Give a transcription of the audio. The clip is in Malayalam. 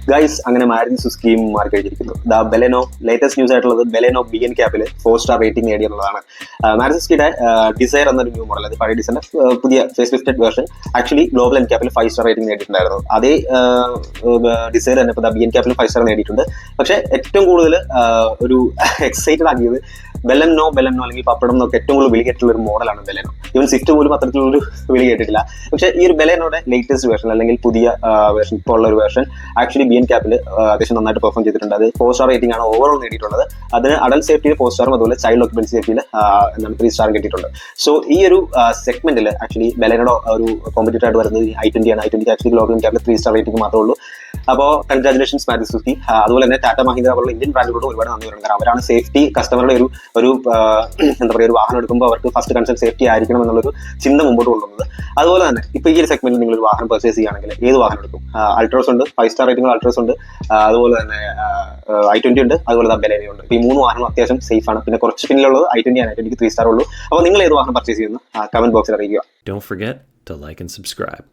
ഗൈസ്, അങ്ങനെ മാരുതി സുസുക്കിയും മാറി കഴിഞ്ഞിരിക്കുന്നു. ബെലെനോ ലേറ്റസ്റ്റ് ന്യൂസ് ആയിട്ടുള്ളത് ബെലെനോ BN ക്യാപ്പിൽ 4-star റേറ്റിംഗ് നേടിയെന്നുള്ളതാണ്. മാരുതി സുസുക്കിയുടെ ഡിസയർ എന്നൊരു ന്യൂ മോഡൽ, അത് പഴയ ഡിസൈറിന്റെ പുതിയ face lifted version actually global N ക്യാപ്പിൽ 5-star റേറ്റിംഗ് നേടിയിട്ടുണ്ടായിരുന്നു. അതേ ഡിസയർ തന്നെ ഇപ്പോൾ BN ക്യാപ്പിൽ 5-star നേടിയിട്ടുണ്ട്. പക്ഷേ ഏറ്റവും കൂടുതൽ ഒരു എക്സൈറ്റഡ് ആക്കിയത് ബെലെനോ അല്ലെങ്കിൽ പപ്പടം എന്നൊക്കെ ഏറ്റവും കൂടുതൽ വിളി കേട്ടിട്ടുള്ള ഒരു മോഡലാണ് ബെലെനോ. ഈവൻ സ്വിഫ്റ്റ് പോലും അത്തരത്തിലുള്ളൊരു വിളി കേട്ടിട്ടില്ല. പക്ഷേ ഈ ഒരു ബെലെനോയുടെ ലേറ്റസ്റ്റ് വേർഷൻ അല്ലെങ്കിൽ പുതിയ വേർഷൻ, ഇപ്പോൾ ഉള്ള ഒരു വേർഷൻ ആക്ച്വലി BN ക്യാപ്പിൽ അത്യാവശ്യം നന്നായിട്ട് പെർഫോം ചെയ്തിട്ടുണ്ട്. അത് 4-star റേറ്റിംഗ് ആണ് ഓവറോൾ നേടിയിട്ടുള്ളത്. അതിന് അഡൽട്ട് സേഫ്റ്റിയിൽ 4-star അതുപോലെ ചൈൽഡ് ഓക്യുപ്പൻസി സേഫ്റ്റിയിൽ 3-star കിട്ടിയിട്ടുണ്ട്. സോ ഈ ഒരു സെഗ്മെന്റിൽ ആക്ച്വലി ബെലെനോയുടെ ഒരു കോമ്പറ്റീറ്റർ ആയിട്ട് വരുന്നത് i20 ആണ്. i20 ആക്ച്വലി ഗ്ലോബൽ എൻ ക്യാപ്പിൽ 3-star റേറ്റിംഗ് മാത്രമേ ഉള്ളൂ. അപ്പോൾ കൺഗ്രാജുലേഷൻസ് മാരുതി സുസുക്കി. അതുപോലെ തന്നെ ടാറ്റ മഹീന്ദ്ര പോലുള്ള ഇന്ത്യൻ ബ്രാൻഡുകളോട് ഒരുപാട് നന്ദി പറയുന്നത്. കാരണം അവരാണ് സേഫ്റ്റി കസ്റ്റമറുടെ ഒരു എന്താ പറയുക, ഒരു വാഹനം എടുക്കുമ്പോൾ അവർക്ക് ഫസ്റ്റ് കൺസേൺ സേഫ്റ്റി ആയിരിക്കണം എന്നുള്ളൊരു ചിന്ത മുമ്പോട്ട് കൊണ്ടുവന്നത്. അതുപോലെ തന്നെ ഇപ്പോൾ ഈ ഒരു സെഗ്മെന്റിൽ നിങ്ങൾ ഒരു വാഹനം പർച്ചേസ് ചെയ്യുകയാണെങ്കിൽ ഏത് വാഹനം എടുക്കും? അൾട്രോസ് ഉണ്ട്, 5-star റേറ്റിംഗ് അൾട്രോസ് ഉണ്ട്, അതുപോലെ തന്നെ i20 ഉണ്ട്, അതുപോലെ ബെലെനോ ഉണ്ട്. ഈ 3 വാഹനം അത്യാവശ്യം സേഫ് ആണ്. പിന്നെ കുറച്ച് പിന്നിലുള്ളത് i20 ആണ്. i20ക്ക് 3-star ഉള്ളൂ. അപ്പോൾ നിങ്ങൾ ഏത് വാഹനം പർച്ചേസ് ചെയ്യുന്നു? കമന്റ് ബോക്സിൽ അറിയിക്കുക. Don't forget to like and subscribe.